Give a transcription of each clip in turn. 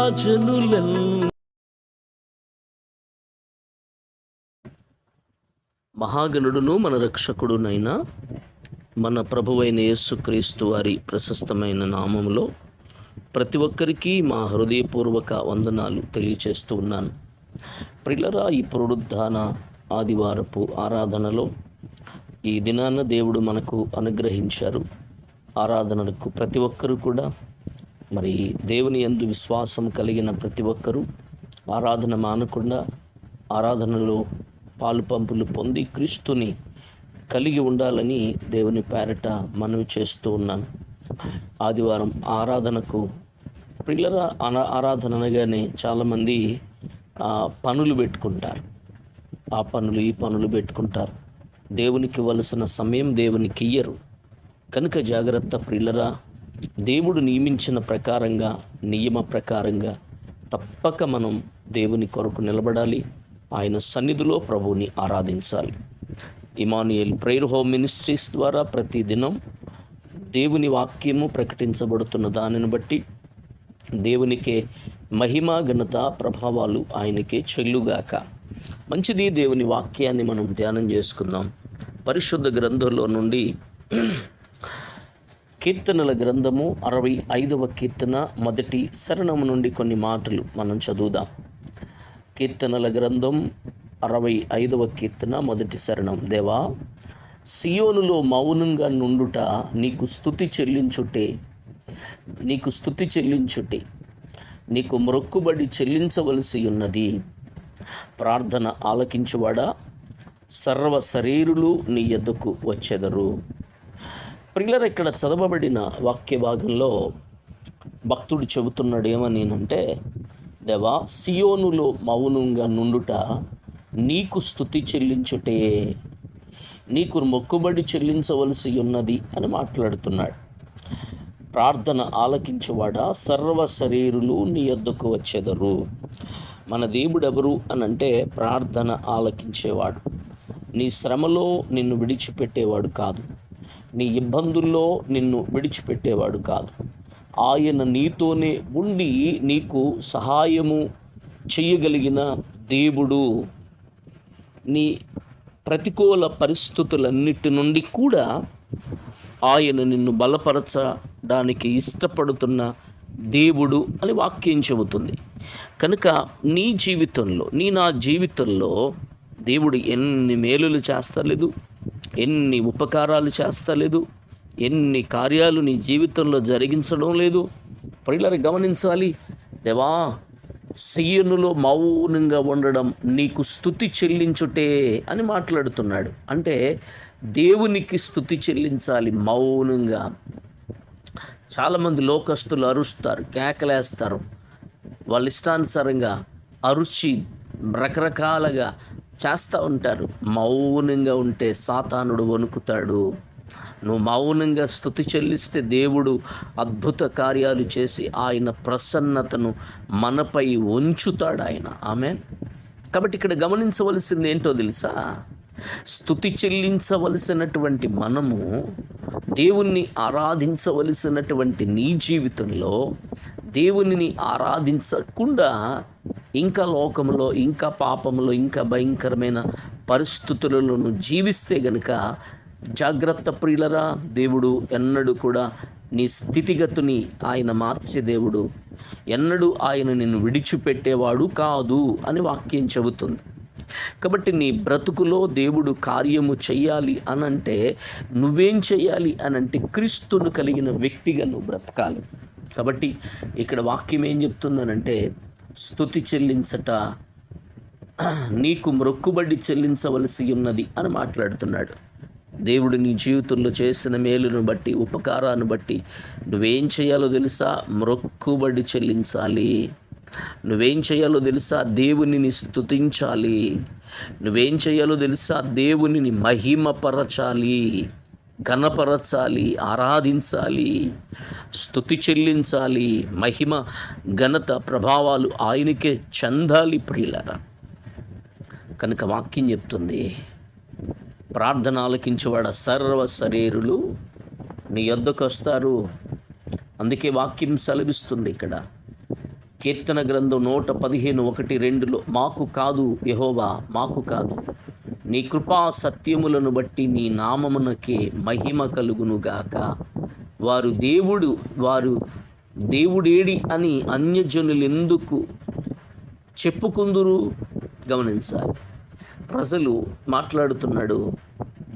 జనులన్ మహాగణుడును మన రక్షకుడునైన మన ప్రభువైన యేసుక్రీస్తు వారి ప్రశస్తమైన నామములో ప్రతి ఒక్కరికి మా హృదయపూర్వక వందనాలు తెలియచేస్తూ ఉన్నాను. ప్రియులారా, ఈ పునరుద్ధాన ఆదివారపు ఆరాధనలో ఈ దినాన దేవుడు మనకు అనుగ్రహించారు. ఆరాధనలకు ప్రతి ఒక్కరూ కూడా మరి దేవుని యందు విశ్వాసం కలిగిన ప్రతి ఒక్కరూ ఆరాధన మానకుండా ఆరాధనలో పాలు పంపులు పొంది క్రీస్తుని కలిగి ఉండాలని దేవుని పేరట మనవి చేస్తూ ఉన్నాను. ఆదివారం ఆరాధనకు ప్రియులారా, ఆరాధన అనగానే చాలామంది పనులు పెట్టుకుంటారు, ఆ పనులు ఈ పనులు పెట్టుకుంటారు. దేవునికి ఇవ్వాల్సిన సమయం దేవునికి ఇయ్యరు. కనుక జాగ్రత్త ప్రియులారా, దేవుడు నియమించిన ప్రకారంగా నియమ ప్రకారంగా తప్పక మనం దేవుని కొరకు నిలబడాలి. ఆయన సన్నిధిలో ప్రభువుని ఆరాధించాలి. ఇమానుయేల్ ప్రేయర్ హోమ్ మినిస్ట్రీస్ ద్వారా ప్రతిదినం దేవుని వాక్యము ప్రకటించబడుతున్న దానిని బట్టి దేవునికే మహిమ ఘనత ప్రభావాలు ఆయనకే చెల్లుగాక. మంచిది, దేవుని వాక్యాన్ని మనం ధ్యానం చేసుకుందాం. పరిశుద్ధ గ్రంథంలో నుండి కీర్తనల గ్రంథము 65వ కీర్తన మొదటి శరణము నుండి కొన్ని మాటలు మనం చదువుదాం. కీర్తనల గ్రంథం 65వ కీర్తన మొదటి శరణం. దేవా, సియోనులో మౌనంగా నుండుట నీకు స్తుతి చెల్లించుటే, నీకు మొక్కుబడి చెల్లించవలసి ఉన్నది. ప్రార్థన ఆలకించువాడా, సర్వ శరీరులు నీ యొద్దకు వచ్చెదరు. ప్రియులారా, ఇక్కడ చదవబడిన వాక్య భాగంలో భక్తుడు చెబుతున్నాడు ఏమనంటే, దేవా, సియోనులో మౌనంగా నుండుట నీకు స్తుతి చెల్లించుటే, నీకు మొక్కుబడి చెల్లించవలసి ఉన్నది అని మాట్లాడుతున్నాడు. ప్రార్థన ఆలకించువాడా, సర్వ శరీరులు నీ యొద్దకు వచ్చెదరు. మన దేవుడు ఎవరు అని అంటే ప్రార్థన ఆలకించేవాడు. నీ శ్రమలో నిన్ను విడిచిపెట్టేవాడు కాదు, నీ ఇబ్బందుల్లో నిన్ను విడిచిపెట్టేవాడు కాదు. ఆయన నీతోనే ఉండి నీకు సహాయము చేయగలిగిన దేవుడు. నీ ప్రతికూల పరిస్థితులన్నిటి నుండి కూడా ఆయన నిన్ను బలపరచడానికి ఇష్టపడుతున్న దేవుడు అని వాక్యం చెబుతుంది. కనుక నీ జీవితంలో, నా జీవితంలో దేవుడు ఎన్ని మేలులు చేస్తలేదు, ఎన్ని ఉపకారాలు చేస్తలేదు, ఎన్ని కార్యాలు నీ జీవితంలో జరిగించడం లేదు. ప్రియులారా, గమనించాలి. దేవా, సియోనులో మౌనంగా ఉండడం నీకు స్తుతి చెల్లించుటే అని మాట్లాడుతున్నాడు. అంటే దేవునికి స్తుతి చెల్లించాలి మౌనంగా. చాలామంది లోకస్తులు అరుస్తారు, కేకలేస్తారు, వాళ్ళ ఇష్టానుసారంగా అరుచి రకరకాలుగా చేస్తూ ఉంటారు. మౌనంగా ఉంటే సాతానుడు వణుకుతాడు. నువ్వు మౌనంగా స్తుతి చెల్లిస్తే దేవుడు అద్భుత కార్యాలు చేసి ఆయన ప్రసన్నతను మనపై ఉంచుతాడు ఆయన. ఆమేన్. కాబట్టి ఇక్కడ గమనించవలసింది ఏంటో తెలుసా? స్తుతి చెల్లించవలసినటువంటి మనము, దేవుణ్ణి ఆరాధించవలసినటువంటి నీ జీవితంలో దేవునిని ఆరాధించకుండా ఇంకా లోకంలో, ఇంకా పాపంలో, ఇంకా భయంకరమైన పరిస్థితులలో నువ్వు జీవిస్తే గనుక జాగ్రత్త ప్రియులరా. దేవుడు ఎన్నడూ కూడా నీ స్థితిగతిని ఆయన మార్చే దేవుడు. ఎన్నడూ ఆయన నిన్ను విడిచిపెట్టేవాడు కాదు అని వాక్యం చెబుతుంది. కాబట్టి నీ బ్రతుకులో దేవుడు కార్యము చెయ్యాలి అనంటే నువ్వేం చెయ్యాలి అనంటే క్రీస్తును కలిగిన వ్యక్తిగా నువ్వు బ్రతకాలి. కాబట్టి ఇక్కడ వాక్యం ఏం చెప్తుందనంటే, స్తుతి చెల్లించట నీకు మొక్కుబడి చెల్లించవలసి ఉన్నది అని మాట్లాడుతున్నాడు. దేవుడు నీ జీవితంలో చేసిన మేలును బట్టి, ఉపకారాన్ని బట్టి నువ్వేం చేయాలో తెలుసా? మొక్కుబడి చెల్లించాలి. నువ్వేం చేయాలో తెలుసా? దేవునిని స్తుతించాలి. నువ్వేం చేయాలో తెలుసా? దేవునిని మహిమపరచాలి, ఘనపరచాలి, ఆరాధించాలి, స్తుతి చెల్లించాలి. మహిమ ఘనత ప్రభావాలు ఆయనకే చెందాలి ప్రియులారా. కనుక వాక్యం చెప్తుంది, ప్రార్థన ఆలకించువాడ సర్వ శరీరులు నీ యొద్దకు వస్తారు. అందుకే వాక్యం సెలవిస్తుంది ఇక్కడ కీర్తన గ్రంథం 115:1-2 మాకు కాదు యెహోవా, మాకు కాదు, నీ కృపా సత్యములను బట్టి నీ నామమునకే మహిమ కలుగునుగాక. వారు దేవుడేడి అని అన్యజనులు ఎందుకు చెప్పుకుందురు? గమనించాలి. ప్రజలు మాట్లాడుతున్నాడు,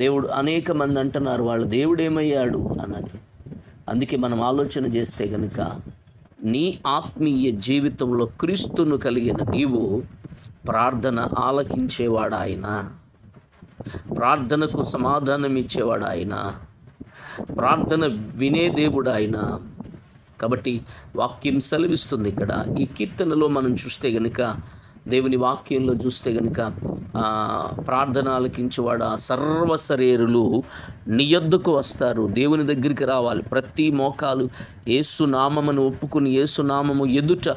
దేవుడు అనేక మంది అంటున్నారు వాళ్ళ దేవుడేమయ్యాడు అని. అందుకే మనం ఆలోచన చేస్తే కనుక నీ ఆత్మీయ జీవితంలో క్రీస్తును కలిగిన నీవు ప్రార్థన ఆలకించేవాడు ఆయన, ప్రార్థనకు సమాధానం ఇచ్చేవాడు ఆయన, ప్రార్థన వినే దేవుడు ఆయన. కాబట్టి వాక్యం సెలవిస్తుంది ఇక్కడ ఈ కీర్తనలో మనం చూస్తే గనుక, దేవుని వాక్యంలో చూస్తే గనుక ప్రార్థన ఆలకించేవాడు సర్వశరీరులు నీ యొద్దకు వస్తారు, దేవుని దగ్గరికి రావాలి. ప్రతి మోకాలు యేసు నామమును ఒప్పుకుని యేసు నామము ఎదుట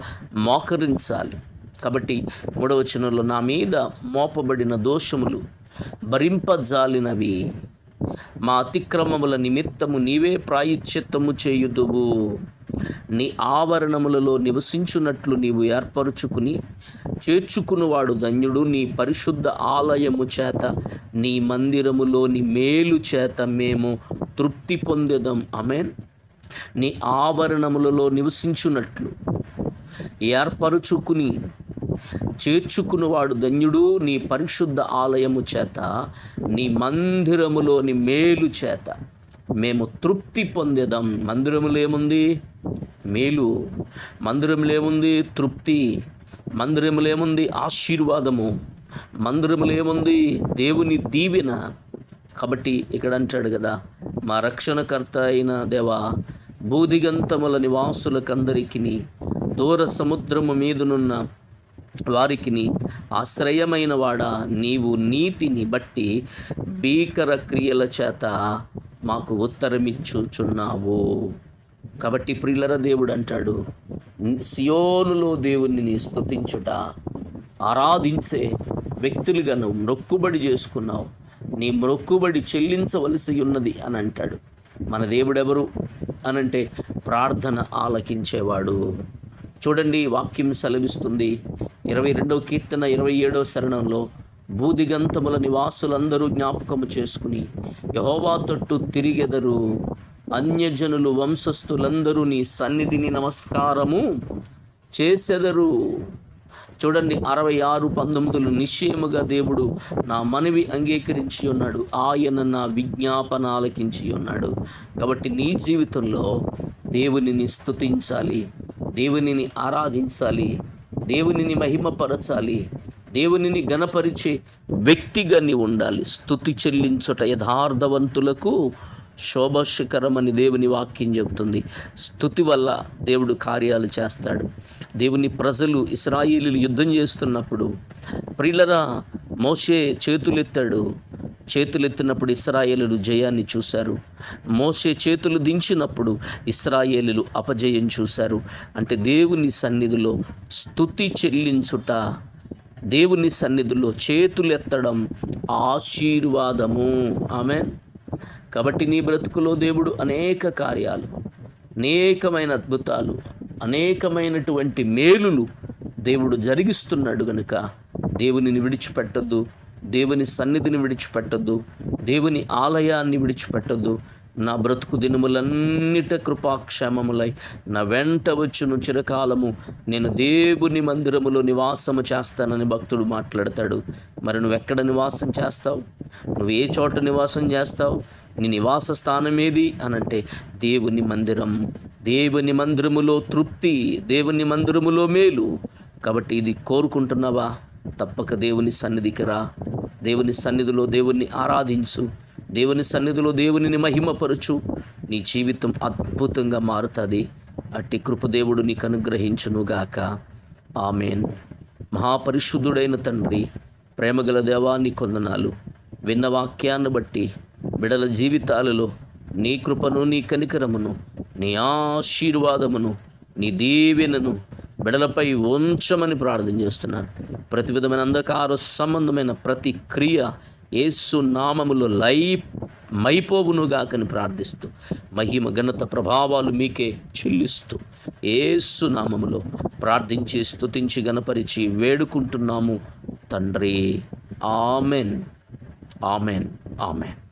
మోకరించాలి. కాబట్టి 3వ వచనంలో నా మీద మోపబడిన దోషములు భరింపజాలినవి, మా అతిక్రమముల నిమిత్తము నీవే ప్రాయశ్చిత్తము చేయుదువు. నీ ఆవరణములలో నివసించున్నట్లు నీవు ఏర్పరుచుకుని చేర్చుకునివాడు ధన్యుడు. నీ పరిశుద్ధ ఆలయము చేత నీ మందిరములోని మేలు చేత మేము తృప్తి పొందేదం. ఆమేన్. నీ ఆవరణములలో నివసించున్నట్లు ఏర్పరుచుకుని చేర్చుకునివాడు ధన్యుడు. నీ పరిశుద్ధ ఆలయము చేత నీ మందిరములోని మేలు చేత మేము తృప్తి పొందేదాం. మందిరములో ఏముంది? మేలు. మందిరములో ఏముంది? తృప్తి. మందిరములో ఏముంది? ఆశీర్వాదము. మందిరములో ఏముంది? దేవుని దీవెన. కాబట్టి ఇక్కడ అంటాడు కదా, మా రక్షణకర్త అయిన దేవా, భూదిగంతముల నివాసులకందరికీ దూర సముద్రము మీదనున్న వారికిని ఆశ్రయమైన వాడా, నీవు నీతిని బట్టి భీకర క్రియల చేత మాకు ఉత్తరమిచ్చుచున్నావు. కాబట్టి ప్రియులరా, దేవుడు అంటాడు, సియోనులో దేవుణ్ణి స్తుతించుట, ఆరాధించే వ్యక్తులుగా నువ్వు మొక్కుబడి చేసుకున్నావు, నీ మొక్కుబడి చెల్లించవలసి ఉన్నది అని అంటాడు. మన దేవుడెవరు అనంటే ప్రార్థన ఆలకించేవాడు. చూడండి, వాక్యం సెలవిస్తుంది 22వ కీర్తన 27వ శరణంలో, భూదిగంతముల నివాసులందరూ జ్ఞాపకము చేసుకుని యెహోవా తట్టు తిరిగెదరు, అన్యజనులు వంశస్థులందరూ నీ సన్నిధిని నమస్కారము చేసెదరు. చూడండి, 66:19 నిశ్చయముగా దేవుడు నా మనవి అంగీకరించి ఉన్నాడు, ఆయన నా విజ్ఞాపన ఆలకించి ఉన్నాడు. కాబట్టి నీ జీవితంలో దేవునిని స్తుతించాలి, దేవునిని ఆరాధించాలి, దేవునిని మహిమపరచాలి, దేవునిని గణపరిచే వ్యక్తిగా నీవు ఉండాలి. స్తుతి చెల్లించుట యథార్థవంతులకు శోభశకరమని దేవుని వాక్యం చెబుతుంది. స్తుతి వల్ల దేవుడు కార్యాలు చేస్తాడు. దేవుని ప్రజలు ఇశ్రాయేలీయులు యుద్ధం చేస్తున్నప్పుడు ప్రియులరా, మోషే చేతులెత్తినప్పుడు ఇశ్రాయేలీయులు జయాన్ని చూశారు. మోషే చేతులు దించినప్పుడు ఇశ్రాయేలీయులు అపజయం చూశారు. అంటే దేవుని సన్నిధిలో స్తుతి చెల్లించుట, దేవుని సన్నిధిలో చేతులెత్తడం ఆశీర్వాదము. ఆమేన్. కాబట్టి నీ బ్రతుకులో దేవుడు అనేక కార్యాలు, అనేకమైన అద్భుతాలు, అనేకమైనటువంటి మేలులు దేవుడు జరిగిస్తున్నాడు గనుక దేవునిని విడిచిపెట్టద్దు, దేవుని సన్నిధిని విడిచిపెట్టద్దు, దేవుని ఆలయాన్ని విడిచిపెట్టద్దు. నా బ్రతుకు దినములన్నిట కృపాక్షేమములై నా వెంట వచ్చును చిరకాలము, నేను దేవుని మందిరములో నివాసము చేస్తానని భక్తుడు మాట్లాడతాడు. మరి నువ్వెక్కడ నివాసం చేస్తావు? నువ్వు ఏ చోట నివాసం చేస్తావు? నీ నివాస స్థానం ఏది అనంటే దేవుని మందిరం. దేవుని మందిరములో తృప్తి, దేవుని మందిరములో మేలు. కాబట్టి ఇది కోరుకుంటున్నావా? తప్పక దేవుని సన్నిధికి రా, దేవుని సన్నిధిలో దేవుణ్ణి ఆరాధించు, దేవుని సన్నిధిలో దేవునిని మహిమపరచు. నీ జీవితం అద్భుతంగా మారుతుంది. అట్టి కృపదేవుడు నీకు అనుగ్రహించునుగాక. ఆమేన్. మహాపరిశుద్ధుడైన తండ్రి, ప్రేమగల దేవా, నీ కొందనాలు. విన్న వాక్యాన్ని బట్టి బిడల జీవితాలలో నీ కృపను, నీ కనికరమును, నీ ఆశీర్వాదమును, నీ దీవెనను బిడలపై ఉంచమని ప్రార్థన చేస్తున్నాను. ప్రతి విధమైన అంధకార సంబంధమైన ప్రతి క్రియ యేసు నామములో మైపోవునుగాకని ప్రార్థిస్తూ, మహిమ ఘనత ప్రభావాలు మీకే చెల్లిస్తూ యేసు నామములో ప్రార్థించి స్తుతించి గణపరిచి వేడుకుంటున్నాము తండ్రి. Amen, amen, amen.